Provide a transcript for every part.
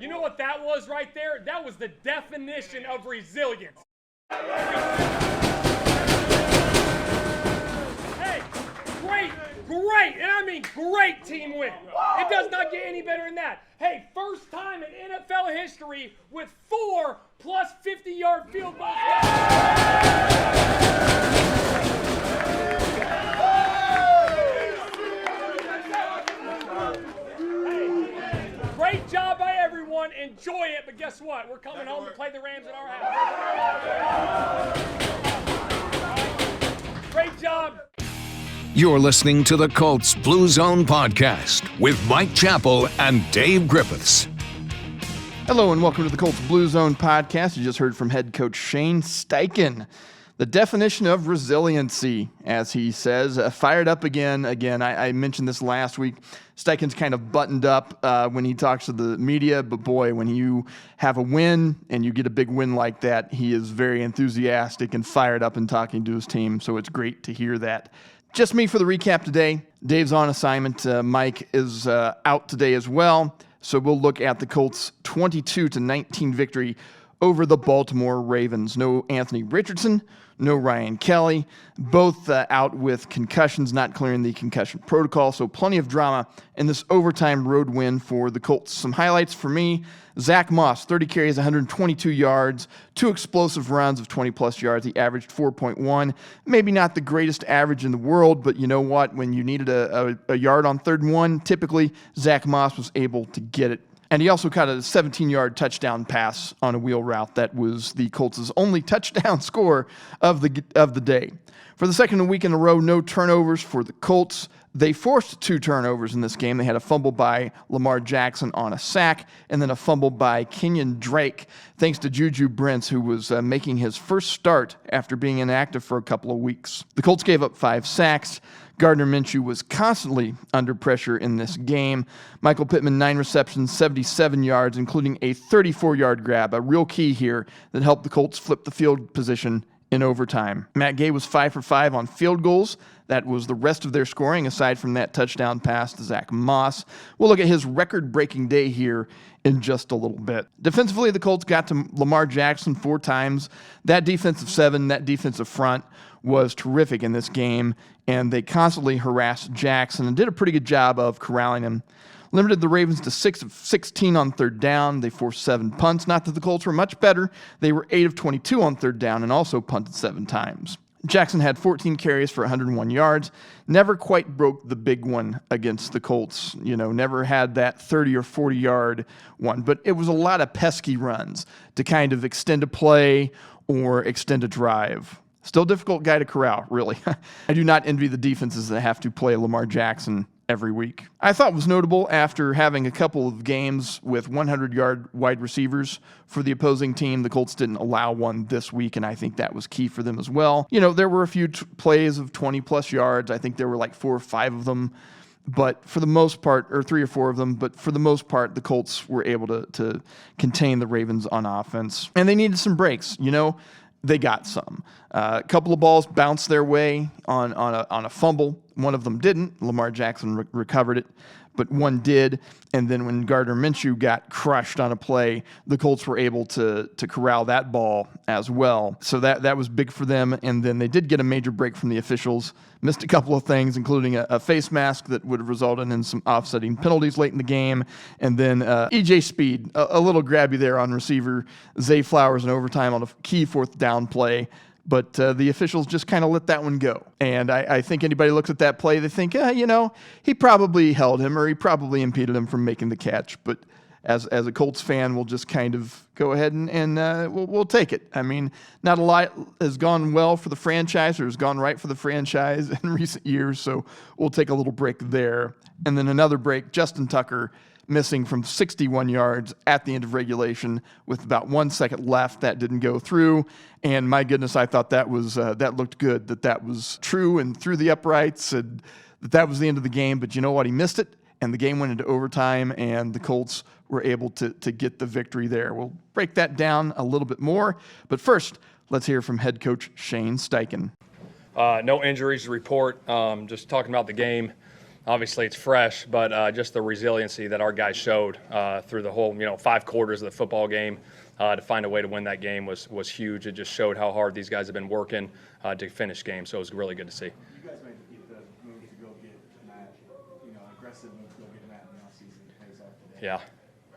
You know what that was right there? That was the definition of resilience. Hey, great, and I mean great team win. It does not get any better than that. Hey, first time in NFL history with 4 plus 50-yard field goals. Hey, great job by everyone. Enjoy it, but guess what? We're coming home to play the Rams in our house. Great job. You're listening to the Colts Blue Zone Podcast with Mike Chappell and Dave Griffiths. Hello and welcome to the Colts Blue Zone Podcast. You just heard from head coach Shane Steichen. The definition of resiliency, as he says, fired up again. I mentioned this last week. Steichen's kind of buttoned up when he talks to the media, but boy, when you have a win and you get a big win like that, he is very enthusiastic and fired up in talking to his team, so it's great to hear that. Just me for the recap today. Dave's on assignment. Mike is out today as well. So we'll look at the Colts' 22-19 victory over the Baltimore Ravens. No Anthony Richardson, no Ryan Kelly, both out with concussions, not clearing the concussion protocol. So plenty of drama in this overtime road win for the Colts. Some highlights for me. Zach Moss, 30 carries, 122 yards, 2 explosive runs of 20-plus yards. He averaged 4.1. Maybe not the greatest average in the world, but you know what? When you needed a yard on 3rd and 1, typically Zach Moss was able to get it. And he also caught a 17-yard touchdown pass on a wheel route that was the Colts' only touchdown score of the day. For the second week in a row, no turnovers for the Colts. They forced 2 turnovers in this game. They had a fumble by Lamar Jackson on a sack, and then a fumble by Kenyon Drake, thanks to Juju Brents, who was making his first start after being inactive for a couple of weeks. The Colts gave up 5 sacks. Gardner Minshew was constantly under pressure in this game. Michael Pittman, 9 receptions, 77 yards, including a 34-yard grab, a real key here that helped the Colts flip the field position in overtime. Matt Gay was 5 for 5 on field goals. That was the rest of their scoring, aside from that touchdown pass to Zach Moss. We'll look at his record-breaking day here in just a little bit. Defensively, the Colts got to Lamar Jackson 4 times. That defensive 7, that defensive front was terrific in this game, and they constantly harassed Jackson and did a pretty good job of corralling him. Limited the Ravens to 6 of 16 on 3rd down. They forced 7 punts. Not that the Colts were much better. They were 8 of 22 on 3rd down and also punted 7 times. Jackson had 14 carries for 101 yards. Never quite broke the big one against the Colts. Never had that 30 or 40-yard one. But it was a lot of pesky runs to kind of extend a play or extend a drive. Still difficult guy to corral, really. I do not envy the defenses that have to play Lamar Jackson every week. I thought was notable after having a couple of games with 100-yard wide receivers for the opposing team. The Colts didn't allow one this week, and I think that was key for them as well. There were a few plays of 20-plus yards. I think there were like 4 or 5 of them. But for the most part, or 3 or 4 of them, but for the most part, the Colts were able to contain the Ravens on offense. And they needed some breaks, They got some. A couple of balls bounced their way on a fumble. One of them didn't. Lamar Jackson recovered it, but one did. And then when Gardner Minshew got crushed on a play, the Colts were able to corral that ball as well. So that was big for them. And then they did get a major break from the officials. Missed a couple of things, including a face mask that would have resulted in some offsetting penalties late in the game. And then E.J. Speed, a little grabby there on receiver. Zay Flowers in overtime on a key 4th down play. But the officials just kind of let that one go. And I think anybody looks at that play, they think, he probably held him or he probably impeded him from making the catch. But as a Colts fan, we'll just kind of go ahead and we'll take it. I mean, not a lot has gone well for the franchise or has gone right for the franchise in recent years, so we'll take a little break there. And then another break, Justin Tucker missing from 61 yards at the end of regulation with about 1 second left. That didn't go through. And my goodness, I thought that was that looked good, that was true and through the uprights, and that was the end of the game. But you know what? He missed it, and the game went into overtime, and the Colts were able to get the victory there. We'll break that down a little bit more. But first, let's hear from head coach Shane Steichen. No injuries to report. Just talking about the game. obviously it's fresh, but just the resiliency that our guys showed through the whole 5 quarters of the football game to find a way to win that game was huge. It just showed how hard these guys have been working to finish games. So it was really good to see. You guys made the move to go get Matt, aggressive move to go get Matt in the offseason. It pays off today. Yeah.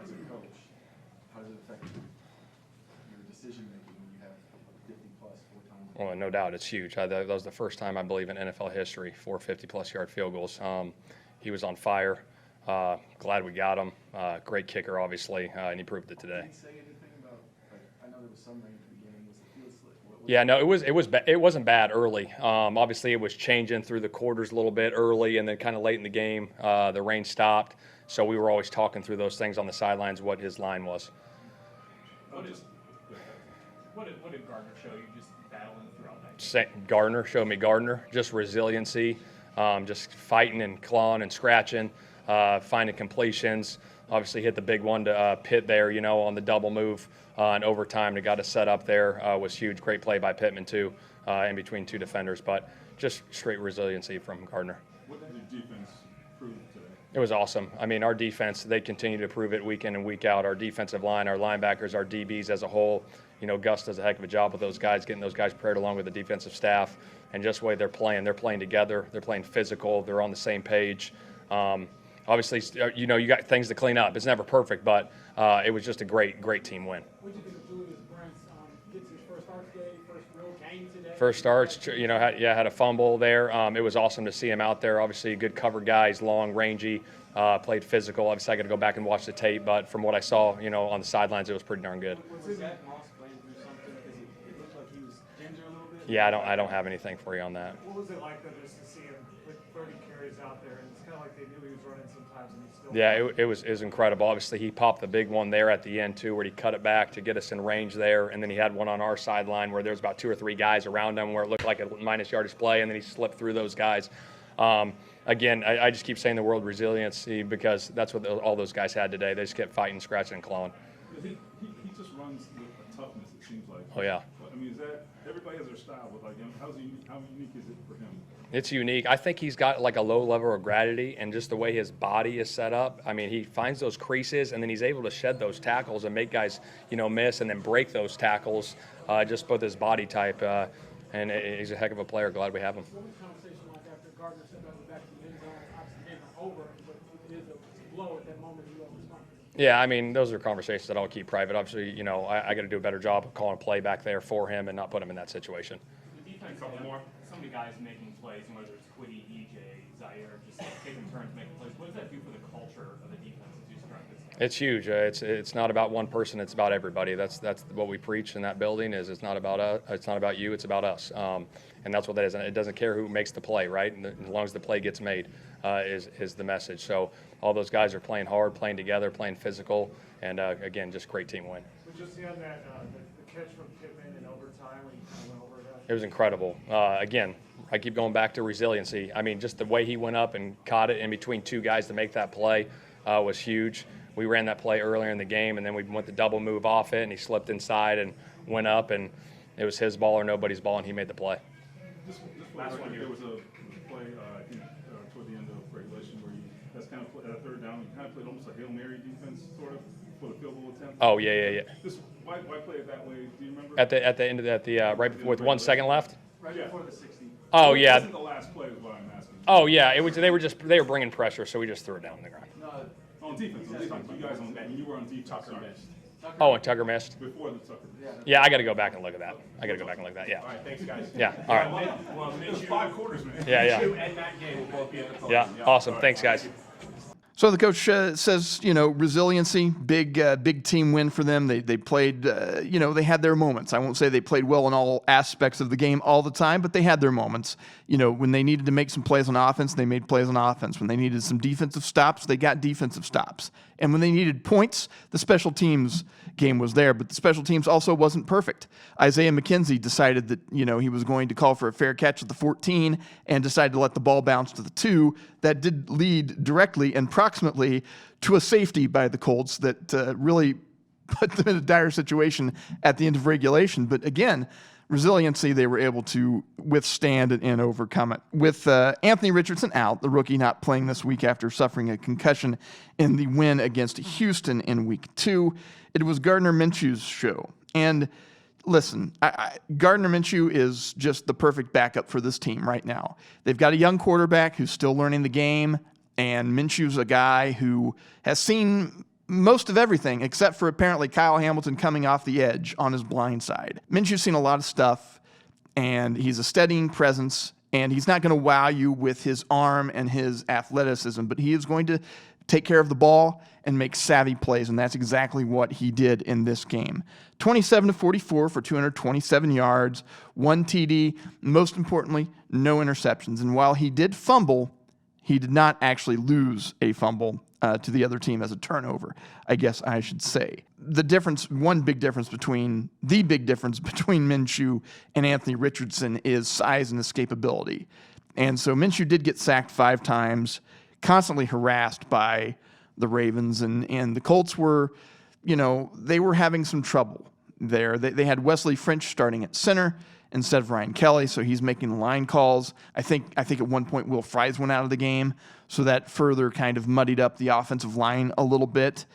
As a coach, how does it affect your decision making when you have 50-plus 4 times? Well, no doubt, it's huge. That was the first time, I believe, in NFL history, 4 50-plus yard field goals. He was on fire. Glad we got him. Great kicker, obviously, and he proved it today. Did he say anything about? I know there was some rain at the beginning. Was the field slick? Yeah, no, it wasn't bad early. Obviously, it was changing through the quarters a little bit early, and then kind of late in the game, the rain stopped. So we were always talking through those things on the sidelines, what his line was. What did Gardner show you just battling throughout that game? Gardner showed me just resiliency, just fighting and clawing and scratching, finding completions. Obviously hit the big one to Pitt there, on the double move in overtime. That got us set up there was huge. Great play by Pittman too, in between 2 defenders, but just straight resiliency from Gardner. What did the defense prove today? It was awesome. I mean, our defense, they continue to prove it week in and week out. Our defensive line, our linebackers, our DBs as a whole. Gus does a heck of a job with those guys, getting those guys prepared along with the defensive staff, and just the way they're playing. They're playing together. They're playing physical. They're on the same page. Obviously, you got things to clean up. It's never perfect, but it was just a great team win. What did you think of Julius Brents? Gets his first start today, first real game today? First starts, had a fumble there. It was awesome to see him out there. Obviously, a good cover guy. He's long, rangy, played physical. Obviously, I got to go back and watch the tape, but from what I saw, on the sidelines, it was pretty darn good. Was that Moss playing through something? Because it looked like he was ginger a little bit. Yeah, I don't have anything for you on that. What was it like, though, just to see him with 30 carries out there? And it's kind of like they knew he was running sometimes, and he still. Yeah, it was incredible. Obviously, he popped the big one there at the end, too, where he cut it back to get us in range there. And then he had one on our sideline where there was about 2 or 3 guys around him where it looked like a minus yardage play, and then he slipped through those guys. Again, I just keep saying the word resiliency because that's what all those guys had today. They just kept fighting, scratching, and clawing. He just runs with a toughness, it seems like. Oh, yeah. I mean, is that everybody has their style, but how unique is it for him? It's unique. I think he's got like a low level of gravity, and just the way his body is set up. I mean, he finds those creases, and then he's able to shed those tackles and make guys, miss, and then break those tackles just with his body type. And he's a heck of a player. Glad we have him. What was the conversation like after Gardner said that was back to the end zone? Obviously, the game was over, but it is a blow at that moment. You don't respond. Yeah, I mean, those are conversations that I'll keep private. Obviously, I got to do a better job of calling a play back there for him and not put him in that situation. The defense, so many guys making plays, whether it's Quiddy, EJ, Zaire, just taking turns making plays. What does that do for the culture of the defense as you start this? It's huge. It's not about one person. It's about everybody. That's what we preach in that building. Is it's not about us. It's not about you. It's about us. And that's what that is. And it doesn't care who makes the play, right? And as long as the play gets made, is the message. So all those guys are playing hard, playing together, playing physical, and again, just great team win. But just seeing that the catch from Pittman in overtime when he kind of went over that. It was incredible. Again, I keep going back to resiliency. I mean, just the way he went up and caught it in between 2 guys to make that play was huge. We ran that play earlier in the game, and then we went the double move off it, and he slipped inside and went up, and it was his ball or nobody's ball, and he made the play. This last one, there was a play, I think, toward the end of regulation where that's kind of at 3rd down, you kind of played almost a Hail Mary defense, sort of, for the field goal attempt. Oh, yeah. Why play it that way? Do you remember? At the end of that, right before, with 1 second left. Right before the 60. Oh yeah. This is the last play is what I'm asking. Oh yeah. It was. They were bringing pressure, so we just threw it down on the ground. No, On defense. You guys when you were on defense. Tucker missed. Oh, and Tucker missed. Before the Tucker. Yeah, I got to go back and look at that. Yeah. All right, thanks guys. Yeah. All right. Well, it's 5 quarters, man. Yeah. And that game will both be at the Colts. Yeah. Awesome. Thanks, guys. So the coach says, resiliency, big team win for them. They played, they had their moments. I won't say they played well in all aspects of the game all the time, but they had their moments. When they needed to make some plays on offense, they made plays on offense. When they needed some defensive stops, they got defensive stops. And when they needed points, the special teams game was there, but the special teams also wasn't perfect. Isaiah McKenzie decided that, he was going to call for a fair catch at the 14 and decided to let the ball bounce to the 2. That did lead directly and proximately to a safety by the Colts that really put them in a dire situation at the end of regulation. But again, resiliency, they were able to withstand it and overcome it. With Anthony Richardson out, the rookie not playing this week after suffering a concussion in the win against Houston in week 2, it was Gardner Minshew's show. And listen, Gardner Minshew is just the perfect backup for this team right now. They've got a young quarterback who's still learning the game, and Minshew's a guy who has seen most of everything except for apparently Kyle Hamilton coming off the edge on his blind side. Minshew's seen a lot of stuff, and he's a steadying presence, and he's not going to wow you with his arm and his athleticism, but he is going to take care of the ball and make savvy plays, and that's exactly what he did in this game. 27-44 for 227 yards, 1 TD, most importantly, no interceptions. And while he did fumble, he did not actually lose a fumble to the other team as a turnover, I guess I should say. One big difference between Minshew and Anthony Richardson is size and escapability. And so Minshew did get sacked 5 times, constantly harassed by the Ravens, and the Colts were, they were having some trouble there. They had Wesley French starting at center instead of Ryan Kelly, so he's making the line calls. I think at one point Will Fries went out of the game, so that further kind of muddied up the offensive line a little bit.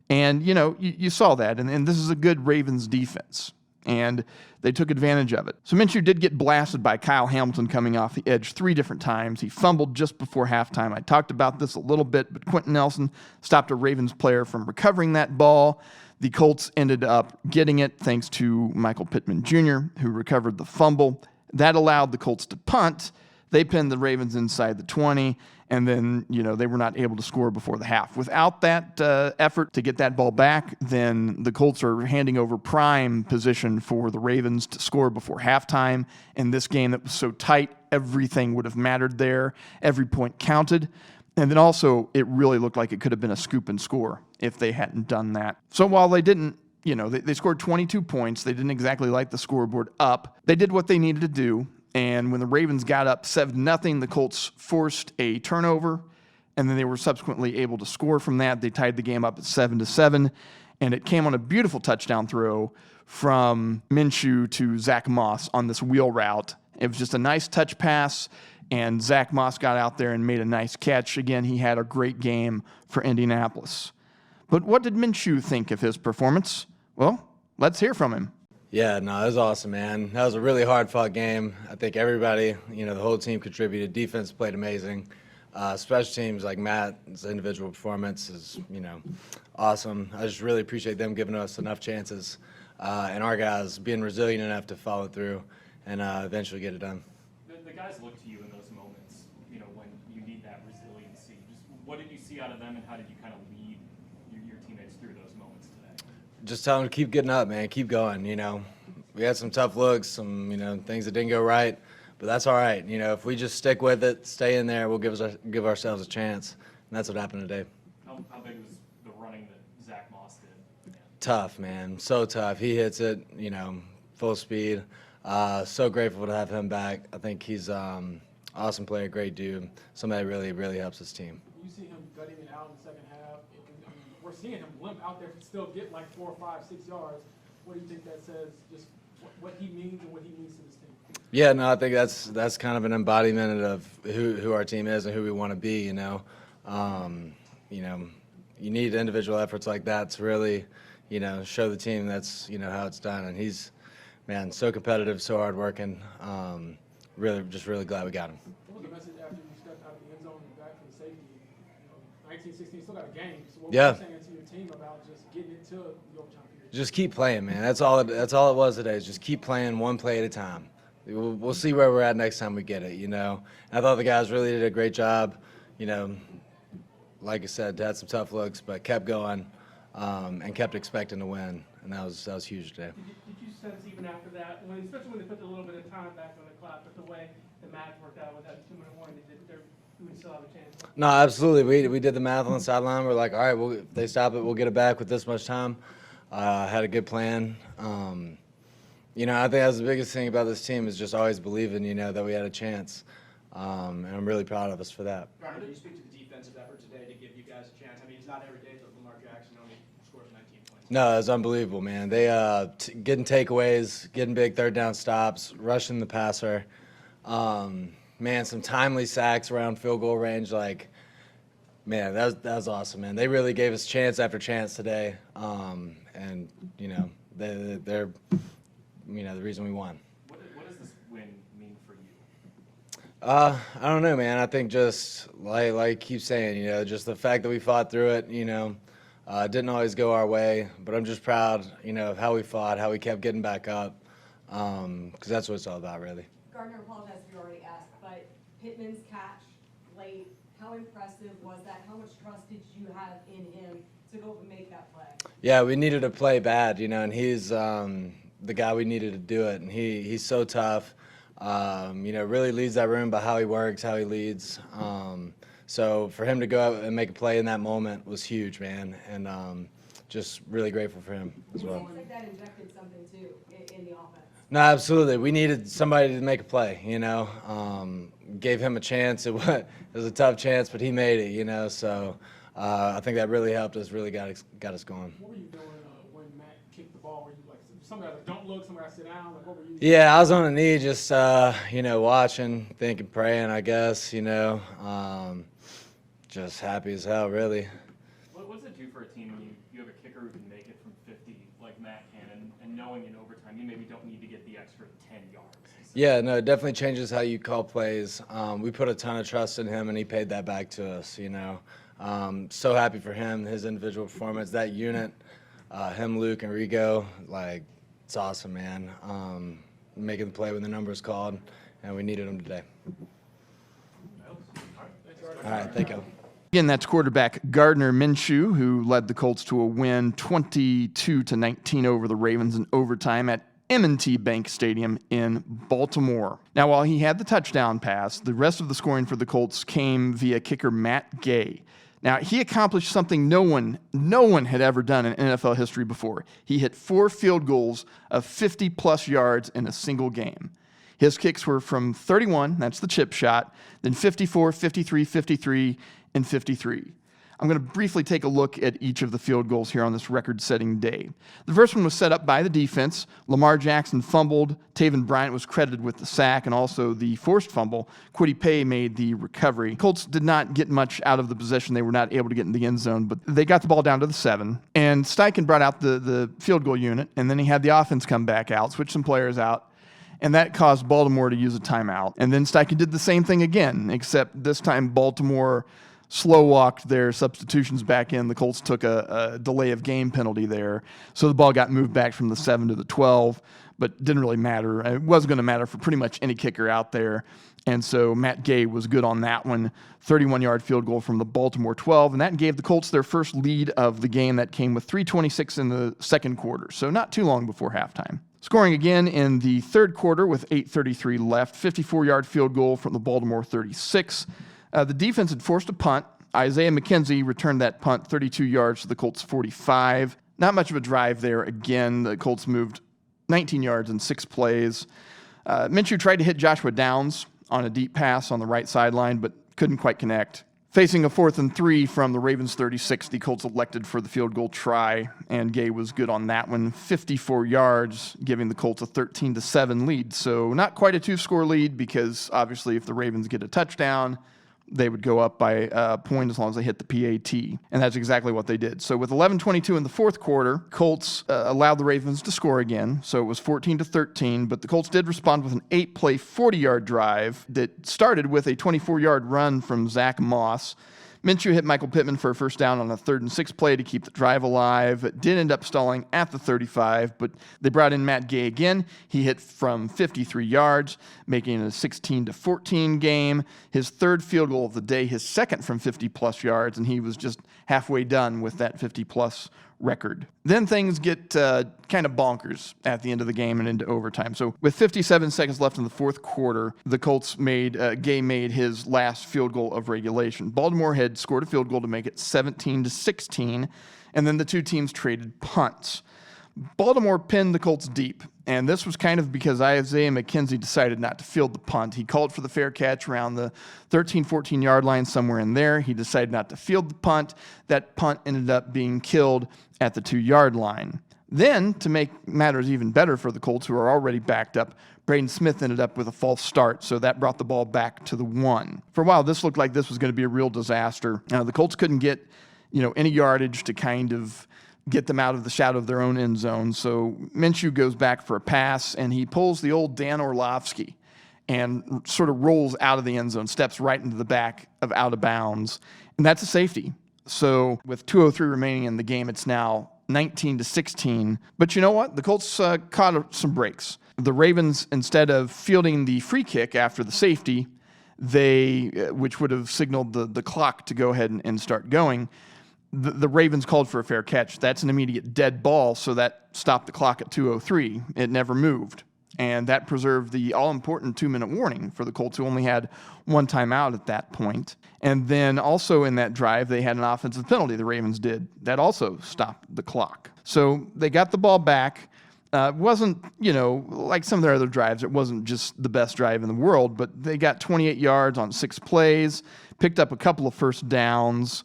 And, you saw that, and this is a good Ravens defense, and they took advantage of it. So Minshew did get blasted by Kyle Hamilton coming off the edge 3 different times. He fumbled just before halftime. I talked about this a little bit, but Quentin Nelson stopped a Ravens player from recovering that ball. The Colts ended up getting it thanks to Michael Pittman Jr., who recovered the fumble. That allowed the Colts to punt. They pinned the Ravens inside the 20, and then, they were not able to score before the half. Without that effort to get that ball back, then the Colts are handing over prime position for the Ravens to score before halftime. In this game that was so tight, everything would have mattered there. Every point counted. And then also, it really looked like it could have been a scoop and score if they hadn't done that. So while they didn't, they scored 22 points, they didn't exactly light the scoreboard up. They did what they needed to do. And when the Ravens got up 7-0, the Colts forced a turnover, and then they were subsequently able to score from that. They tied the game up at 7-7, and it came on a beautiful touchdown throw from Minshew to Zach Moss on this wheel route. It was just a nice touch pass, and Zach Moss got out there and made a nice catch. Again, he had a great game for Indianapolis. But what did Minshew think of his performance? Well, let's hear from him. Yeah, no, it was awesome, man. That was a really hard-fought game. I think everybody, the whole team contributed. Defense played amazing. Special teams, like Matt's individual performance is, awesome. I just really appreciate them giving us enough chances and our guys being resilient enough to follow through and eventually get it done. The guys look to you in those moments, when you need that resiliency. Just what did you see out of them, and how did you kind of lead your teammates through those moments today? Just tell them to keep getting up, man. Keep going, We had some tough looks, some, things that didn't go right, but that's all right. If we just stick with it, stay in there, we'll give ourselves a chance, and that's what happened today. How big was the running that Zach Moss did? Tough, man. So tough. He hits it, full speed. So grateful to have him back. I think he's awesome player, great dude, somebody that really, really helps his team. You see him gutting it out in the second half. We're seeing him limp out there, still get like 4, 5, 6 yards. What do you think that says, just what he means and what he means to this team? Yeah, no, I think that's kind of an embodiment of who our team is and who we want to be, You need individual efforts like that to really, show the team that's, how it's done. And he's, man, so competitive, so hardworking. Really glad we got him. What was the message after you stepped out of the end zone and back for the safety? 19-16, still got a game. So what were you saying to your team about just getting it to the overtime period? Just keep playing, man. That's all it was today. Is just keep playing one play at a time. We'll see where we're at next time we get it. I thought the guys really did a great job. Like I said, had some tough looks, but kept going and kept expecting to win, and that was huge today. Did you sense even after that, especially when they put a little bit of time back on the clock, but the way the math worked out with that 2-minute warning, we would still have a chance? No, absolutely. We did the math on the sideline. We're like, all right, if they stop it, we'll get it back with this much time. Had a good plan. I think that's the biggest thing about this team is just always believing, that we had a chance. And I'm really proud of us for that. Gardner, can you speak to the defensive effort today to give you guys a chance? I mean, it's not every day that Lamar Jackson only scores 19 points. No, it was unbelievable, man. They getting takeaways, getting big third down stops, rushing the passer. Man, some timely sacks around field goal range. Like, man, that was awesome, man. They really gave us chance after chance today, and they're the reason we won. What does this win mean for you? I don't know, man. I think just like I keep saying, just the fact that we fought through it, didn't always go our way, but I'm just proud, of how we fought, how we kept getting back up, because that's what it's all about, really. Gardner, apologize if you already asked, but Pittman's catch late, how impressive was that? How much trust did you have in him to go up and make that play? Yeah, we needed to play bad, and he's the guy we needed to do it, and he's so tough. Really leads that room by how he works, how he leads. So for him to go out and make a play in that moment was huge, man, and just really grateful for him as well. It seems like that injected something too in the offense. No, absolutely. We needed somebody to make a play, Gave him a chance. It was a tough chance, but he made it, So I think that really helped us, really got us going. What were you doing when Matt kicked the ball? Were you like, some guys like, don't look, some guys sit down? Like, what were you doing? Yeah, I was on a knee just, watching, thinking, praying, I guess, just happy as hell, really. What does it do for a team when you have a kicker who can make it from 50 like Matt can, and knowing in overtime you maybe don't need to get the extra 10 yards? Yeah, no, it definitely changes how you call plays. We put a ton of trust in him, and he paid that back to us, So happy for him, his individual performance, that unit, him, Luke, and Rigo, it's awesome, man. Making the play when the number is called, and we needed him today. All right, thank you. Again, that's quarterback Gardner Minshew, who led the Colts to a win 22-19 over the Ravens in overtime at M&T Bank Stadium in Baltimore. Now, while he had the touchdown pass, the rest of the scoring for the Colts came via kicker Matt Gay. Now, he accomplished something no one had ever done in NFL history before. He hit 4 field goals of 50-plus yards in a single game. His kicks were from 31, that's the chip shot, then 54, 53, 53, and 53. I'm going to briefly take a look at each of the field goals here on this record-setting day. The first one was set up by the defense. Lamar Jackson fumbled. Taven Bryant was credited with the sack and also the forced fumble. Kwity Paye made the recovery. Colts did not get much out of the possession. They were not able to get in the end zone, but they got the ball down to the 7. And Steichen brought out the field goal unit, and then he had the offense come back out, switch some players out, and that caused Baltimore to use a timeout. And then Steichen did the same thing again, except this time Baltimore slow-walked their substitutions back in. The Colts took a delay of game penalty there. So the ball got moved back from the 7 to the 12, but didn't really matter. It wasn't going to matter for pretty much any kicker out there. And so Matt Gay was good on that one. 31-yard field goal from the Baltimore 12, and that gave the Colts their first lead of the game. That came with 3:26 in the second quarter, so not too long before halftime. Scoring again in the third quarter with 8:33 left, 54-yard field goal from the Baltimore 36. The defense had forced a punt. Isaiah McKenzie returned that punt 32 yards to the Colts 45. Not much of a drive there. Again, the Colts moved 19 yards in 6 plays. Minshew tried to hit Joshua Downs on a deep pass on the right sideline, but couldn't quite connect. Facing a 4th and 3 from the Ravens 36, the Colts elected for the field goal try, and Gay was good on that one. 54 yards, giving the Colts a 13-7 lead. So not quite a 2-score lead, because obviously if the Ravens get a touchdown, they would go up by a point as long as they hit the PAT. And that's exactly what they did. So with 11:22 in the fourth quarter, Colts allowed the Ravens to score again. So it was 14-13, but the Colts did respond with an 8-play, 40-yard drive that started with a 24-yard run from Zach Moss. Minshew hit Michael Pittman for a first down on a 3rd and 6 play to keep the drive alive. It did end up stalling at the 35, but they brought in Matt Gay again. He hit from 53 yards, making it a 16-14 game. His 3rd field goal of the day, his 2nd from 50-plus yards, and he was just halfway done with that 50-plus record. Then things get kind of bonkers at the end of the game and into overtime. So with 57 seconds left in the fourth quarter, the Colts Gay made his last field goal of regulation. Baltimore had scored a field goal to make it 17-16, and then the two teams traded punts. Baltimore pinned the Colts deep. And this was kind of because Isaiah McKenzie decided not to field the punt. He called for the fair catch around the 13, 14-yard line, somewhere in there. He decided not to field the punt. That punt ended up being killed at the 2-yard line. Then, to make matters even better for the Colts, who are already backed up, Braden Smith ended up with a false start, so that brought the ball back to the 1. For a while, this looked like this was going to be a real disaster. The Colts couldn't get, any yardage to kind of get them out of the shadow of their own end zone. So Minshew goes back for a pass, and he pulls the old Dan Orlovsky and sort of rolls out of the end zone, steps right into the back of out of bounds, and that's a safety. So with 2:03 remaining in the game, it's now 19-16. But you know what? The Colts caught some breaks. The Ravens, instead of fielding the free kick after the safety, which would have signaled the clock to go ahead and start going, the Ravens called for a fair catch. That's an immediate dead ball, so that stopped the clock at 2:03. It never moved. And that preserved the all-important 2-minute warning for the Colts, who only had one timeout at that point. And then also in that drive, they had an offensive penalty, the Ravens did. That also stopped the clock. So they got the ball back. It wasn't, like some of their other drives, it wasn't just the best drive in the world, but they got 28 yards on 6 plays, picked up a couple of first downs.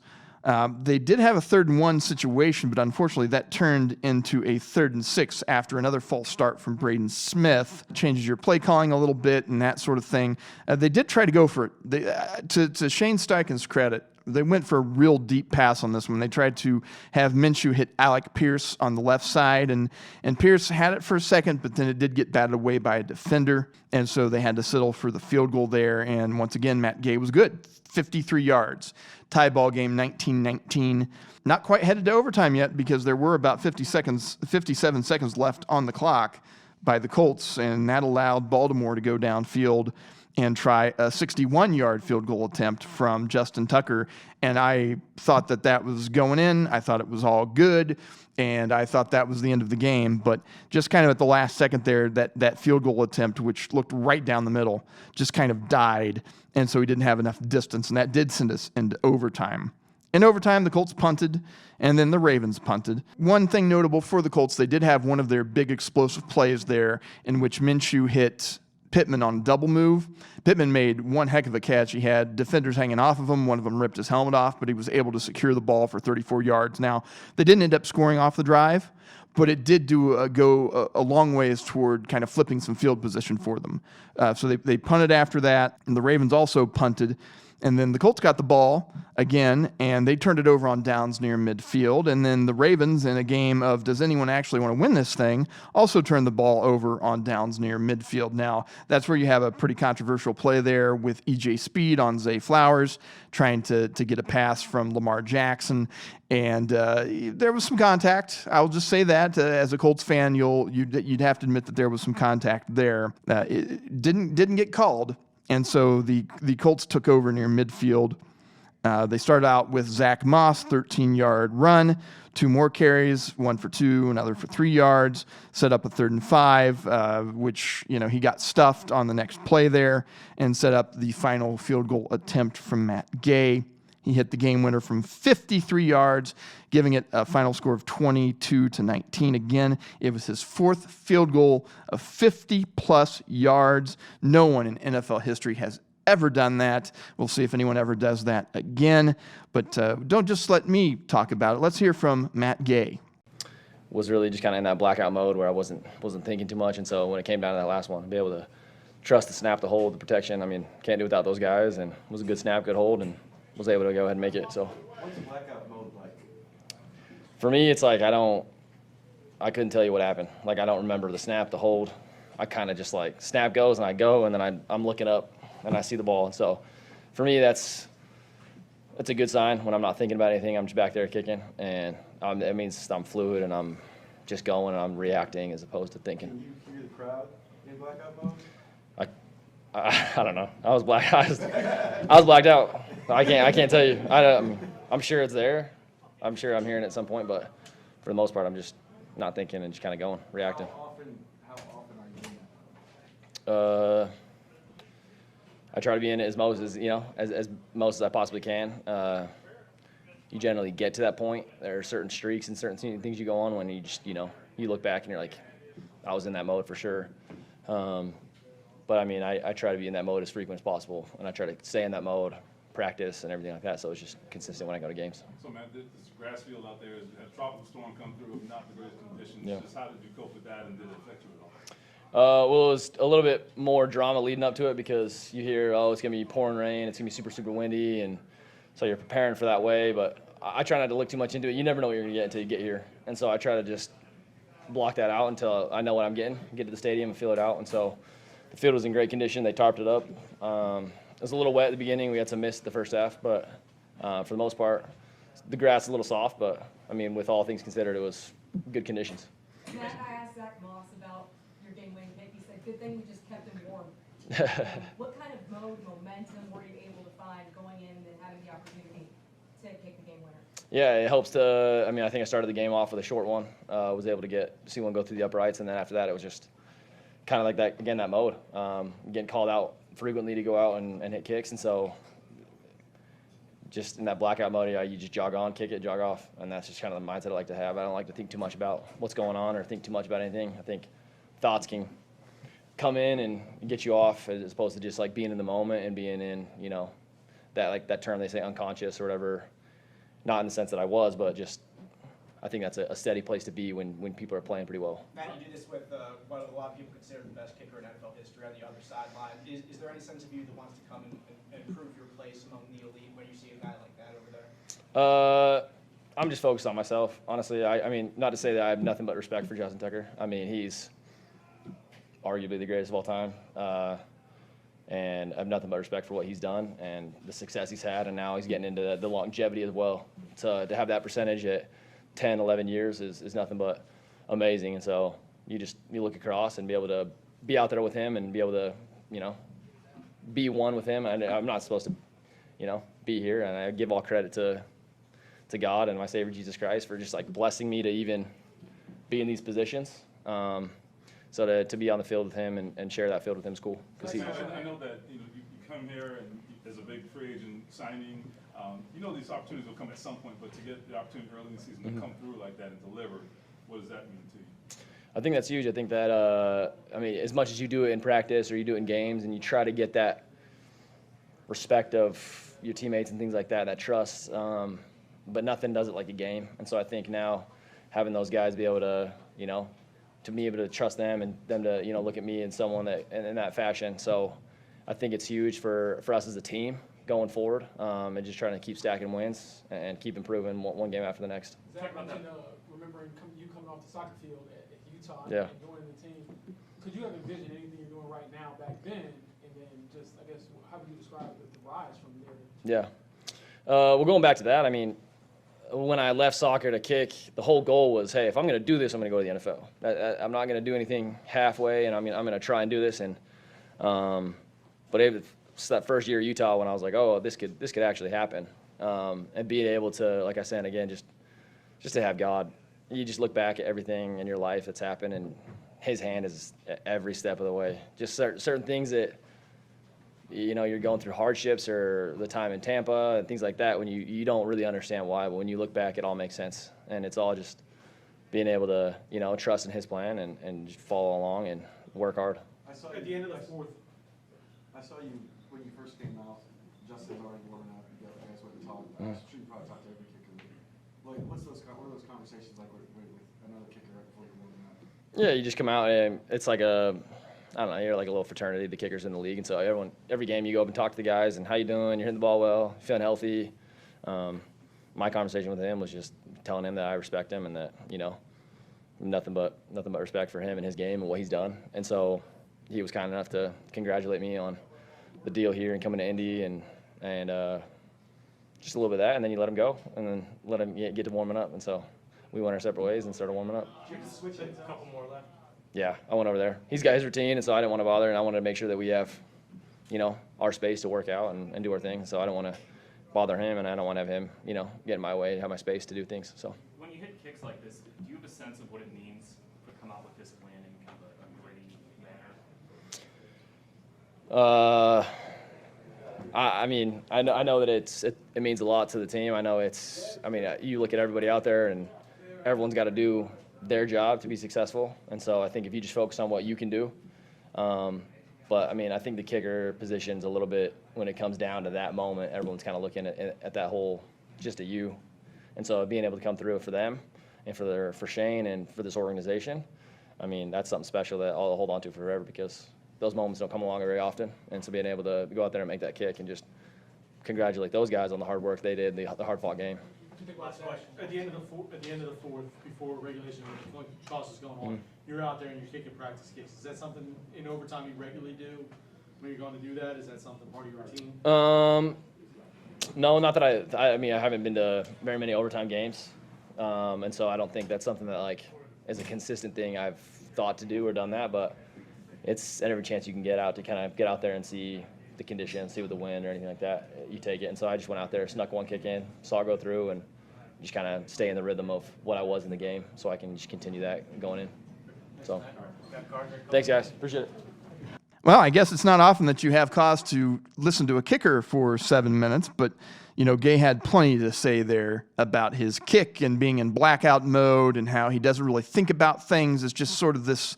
They did have a 3rd and 1 situation, but unfortunately that turned into a 3rd and 6 after another false start from Braden Smith. Changes your play calling a little bit and that sort of thing. They did try to go for it. To Shane Steichen's credit, they went for a real deep pass on this one. They tried to have Minshew hit Alec Pierce on the left side, and Pierce had it for a second, but then it did get batted away by a defender, and so they had to settle for the field goal there. And once again, Matt Gay was good, 53 yards. Tie ball game, 19-19. Not quite headed to overtime yet because there were about 57 seconds left on the clock by the Colts, and that allowed Baltimore to go downfield and try a 61-yard field goal attempt from Justin Tucker. And I thought that was going in. I thought it was all good, and I thought that was the end of the game. But just kind of at the last second there, that field goal attempt, which looked right down the middle, just kind of died. And so he didn't have enough distance, and that did send us into overtime. In overtime, the Colts punted, and then the Ravens punted. One thing notable for the Colts, they did have one of their big explosive plays there in which Minshew hit Pittman on a double move. Pittman made one heck of a catch. He had defenders hanging off of him. One of them ripped his helmet off, but he was able to secure the ball for 34 yards. Now, they didn't end up scoring off the drive, but it did go a long ways toward kind of flipping some field position for them. So they punted after that, and the Ravens also punted. And then the Colts got the ball again, and they turned it over on downs near midfield. And then the Ravens, in a game of does anyone actually want to win this thing, also turned the ball over on downs near midfield. Now, that's where you have a pretty controversial play there with E.J. Speed on Zay Flowers trying to get a pass from Lamar Jackson. And there was some contact. I'll just say that. As a Colts fan, you'd have to admit that there was some contact there. It didn't get called. And so the Colts took over near midfield. They started out with Zach Moss, 13-yard run, 2 more carries, 1 for 2, another for 3 yards, set up a 3rd and 5, which, he got stuffed on the next play there, and set up the final field goal attempt from Matt Gay. He hit the game winner from 53 yards, giving it a final score of 22-19. Again, it was his 4th field goal of 50-plus yards. No one in NFL history has ever done that. We'll see if anyone ever does that again. But don't just let me talk about it. Let's hear from Matt Gay. Was really just kind of in that blackout mode where I wasn't thinking too much. And so when it came down to that last one, to be able to trust the snap, the hold, the protection, can't do without those guys. And it was a good snap, good hold, and was able to go ahead and make it. So what's a blackout mode like? For me, it's like I couldn't tell you what happened. I don't remember the snap, the hold. I kind of just snap goes and I go, and then I'm looking up and I see the ball. And so for me, that's a good sign when I'm not thinking about anything. I'm just back there kicking, and it means I'm fluid and I'm just going and I'm reacting as opposed to thinking. Can you hear the crowd in blackout mode? I don't know. I was blacked out. I can't tell you. I'm sure it's there. I'm sure I'm hearing it at some point, but for the most part, I'm just not thinking and just kind of going, reacting. How often are you in that? I try to be in it as most as I possibly can. You generally get to that point. There are certain streaks and certain things you go on when you just you look back and you're like, I was in that mode for sure. But I mean, I try to be in that mode as frequent as possible, and I try to stay in that mode, practice and everything like that. So it's just consistent when I go to games. So, man, this grass field out there, a tropical storm come through, not the greatest conditions. Yeah. Just how did you cope with that, and did it affect you at all? Well, it was a little bit more drama leading up to it because you hear, oh, it's going to be pouring rain, it's going to be super, super windy, and so you're preparing for that way. But I try not to look too much into it. You never know what you're going to get until you get here. And so I try to just block that out until I know what I'm getting, get to the stadium and feel it out. And so the field was in great condition. They tarped it up. It was a little wet at the beginning. We had some mist the first half, but for the most part, the grass is a little soft. But, I mean, with all things considered, it was good conditions. Matt, I asked Zach Moss about your game-winning kick. He said, good thing we just kept him warm. What kind of momentum were you able to find going in and having the opportunity to kick the game winner? Yeah, it helps to, I mean, I think I started the game off with a short one. Was able to see one go through the uprights, and then after that it was just kind of like that, again, that mode. Getting called out frequently to go out and hit kicks, and so just in that blackout mode, you just jog on, kick it, jog off, and that's just kind of the mindset I like to have. I don't like to think too much about what's going on or think too much about anything. I think thoughts can come in and get you off as opposed to just like being in the moment and being in, you know, that term they say unconscious or whatever. Not in the sense that I was, but just I think that's a steady place to be when people are playing pretty well. Matt, you do this with what a lot of people consider the best kicker in NFL history on the other sideline. Is there any sense of you that wants to come and prove your place among the elite when you see a guy like that over there? I'm just focused on myself, honestly. I mean, not to say that I have nothing but respect for Justin Tucker. I mean, he's arguably the greatest of all time. And I have nothing but respect for what he's done and the success he's had, and now he's getting into the longevity as well. So to have that percentage at 10, 11 years is nothing but amazing. And so you look across and be able to be out there with him and be able to, you know, be one with him. And I'm not supposed to, you know, be here, and I give all credit to God and my Savior Jesus Christ for just like blessing me to even be in these positions. So to be on the field with him and share that field with him is cool. I know that you come here and as a big free agent signing, you know these opportunities will come at some point, but to get the opportunity early in the season to come through like that and deliver, what does that mean to you? I think that's huge. I think that, I mean, as much as you do it in practice or you do it in games and you try to get that respect of your teammates and things like that, that trust, but nothing does it like a game. And so I think now having those guys be able to, you know, to be able to trust them and them to, you know, look at me and someone that in that fashion. So I think it's huge for us as a team going forward, and just trying to keep stacking wins and keep improving one game after the next. Zach, remembering you coming off the soccer field at Utah Yeah. and joining the team, could you have envisioned anything you're doing right now back then? And then just, I guess, how would you describe the rise from there? Yeah. Well, going back to that, I mean, when I left soccer to kick, the whole goal was, hey, if I'm going to do this, I'm going to go to the NFL. I'm not going to do anything halfway, and I'm going to try and do this. And but it's that first year at Utah when I was like, oh, this could actually happen, and being able to, like I said again, just to have God. You just look back at everything in your life that's happened, and His hand is every step of the way. Just certain things that, you know, you're going through hardships or the time in Tampa and things like that when you don't really understand why, but when you look back, it all makes sense. And it's all just being able to, you know, trust in His plan and just follow along and work hard. I saw At the end of the fourth. I saw you when you first came out. Justin was already warming up. You guys went to talk. I'm sure you probably talked to every kicker. Like, what are those conversations like with another kicker right before you're warming up? Yeah, you just come out and it's like I don't know, you're like a little fraternity, the kickers in the league, and so every game you go up and talk to the guys and how you doing, you're hitting the ball well, feeling healthy. My conversation with him was just telling him that I respect him and that, you know, nothing but respect for him and his game and what he's done. And so he was kind enough to congratulate me on the deal here and coming to Indy and just a little bit of that, and then you let him go and then let him get to warming up. And so we went our separate ways and started warming up. Switch it, a couple more left. Yeah, I went over there. He's got his routine, and so I didn't want to bother, and I wanted to make sure that we have, you know, our space to work out and do our thing. So I don't want to bother him, and I don't want to have him, you know, get in my way, have my space to do things. So When you hit kicks like this, do you have a sense of what it means to come out with this win in kind of a gritty manner? I mean, I know that it means a lot to the team. I know you look at everybody out there, and everyone's got to do their job to be successful. And so I think if you just focus on what you can do, but I mean, I think the kicker position's a little bit, when it comes down to that moment, everyone's kind of looking at that whole, just at you. And so being able to come through for them and for Shane and for this organization, I mean, that's something special that I'll hold on to forever, because those moments don't come along very often. And so being able to go out there and make that kick and just congratulate those guys on the hard work they did, the hard-fought game. Last question. At the end of the fourth, before regulation, when the toss is going on, you're out there and you're kicking practice kicks. Is that something in overtime you regularly do? When you're going to do that, is that something part of your routine? No, not that I mean, I haven't been to very many overtime games, and so I don't think that's something that like is a consistent thing I've thought to do or done that. But it's at every chance you can get out to kind of get out there and see the conditions, see with the wind or anything like that, you take it. And so I just went out there, snuck one kick in, saw it go through, and just kind of stay in the rhythm of what I was in the game, so I can just continue that going in. So, thanks guys, appreciate it. Well, I guess it's not often that you have cause to listen to a kicker for 7 minutes, but, you know, Gay had plenty to say there about his kick and being in blackout mode and how he doesn't really think about things. It's just sort of this,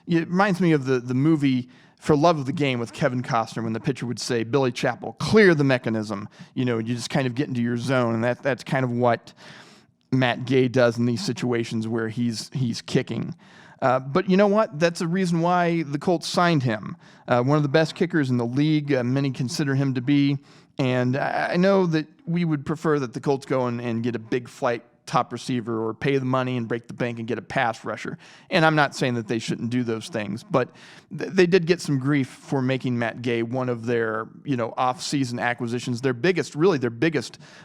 it reminds me of the movie For Love of the Game with Kevin Costner, when the pitcher would say, Billy Chappell, clear the mechanism. You know, you just kind of get into your zone, and that's kind of what Matt Gay does in these situations where he's kicking. But you know what? That's a reason why the Colts signed him. One of the best kickers in the league, many consider him to be. And I know that we would prefer that the Colts go and get a big flight top receiver or pay the money and break the bank and get a pass rusher. And I'm not saying that they shouldn't do those things, but they did get some grief for making Matt Gay one of their, you know, off-season acquisitions, their biggest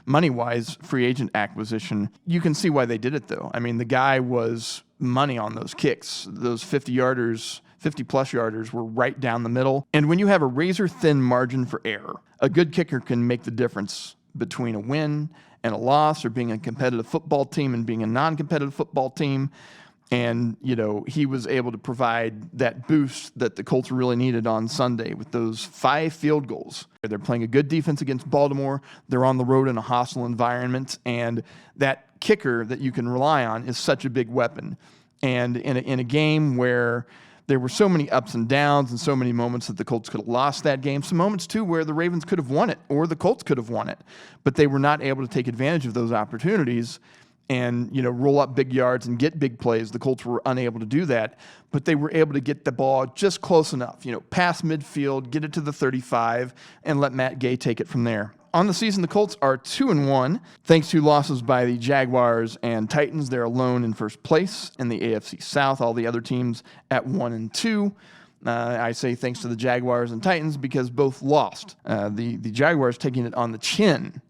money-wise free agent acquisition. You can see why they did it, though. I mean, the guy was money on those kicks. Those 50-plus yarders were right down the middle. And when you have a razor-thin margin for error, a good kicker can make the difference between a win and a loss, or being a competitive football team and being a non-competitive football team. And, you know, he was able to provide that boost that the Colts really needed on Sunday with those 5 field goals. They're playing a good defense against Baltimore. They're on the road in a hostile environment. And that kicker that you can rely on is such a big weapon. And in a game where there were so many ups and downs and so many moments that the Colts could have lost that game. Some moments, too, where the Ravens could have won it or the Colts could have won it. But they were not able to take advantage of those opportunities and, you know, roll up big yards and get big plays. The Colts were unable to do that. But they were able to get the ball just close enough, you know, past midfield, get it to the 35, and let Matt Gay take it from there. On the season, the Colts are 2-1, thanks to losses by the Jaguars and Titans. They're alone in first place in the AFC South. All the other teams at 1-2. I say thanks to the Jaguars and Titans because both lost. The Jaguars taking it on the chin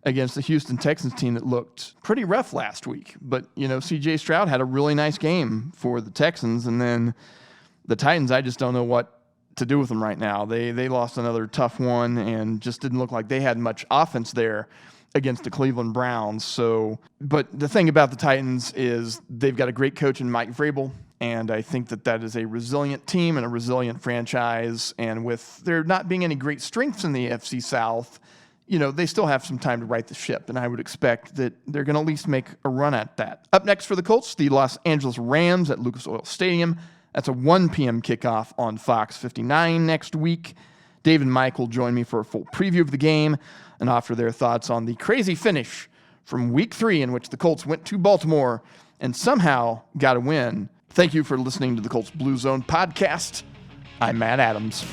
against the Houston Texans team that looked pretty rough last week. But, you know, C.J. Stroud had a really nice game for the Texans. And then the Titans, I just don't know what to do with them right now. They lost another tough one and just didn't look like they had much offense there against the Cleveland Browns. So, but the thing about the Titans is they've got a great coach in Mike Vrabel, and I think that is a resilient team and a resilient franchise. And with there not being any great strengths in the AFC South, you know, they still have some time to right the ship, and I would expect that they're going to at least make a run at that. Up next for the Colts, the Los Angeles Rams at Lucas Oil Stadium. That's a 1 p.m. kickoff on Fox 59 next week. Dave and Mike will join me for a full preview of the game and offer their thoughts on the crazy finish from Week 3 in which the Colts went to Baltimore and somehow got a win. Thank you for listening to the Colts Blue Zone podcast. I'm Matt Adams.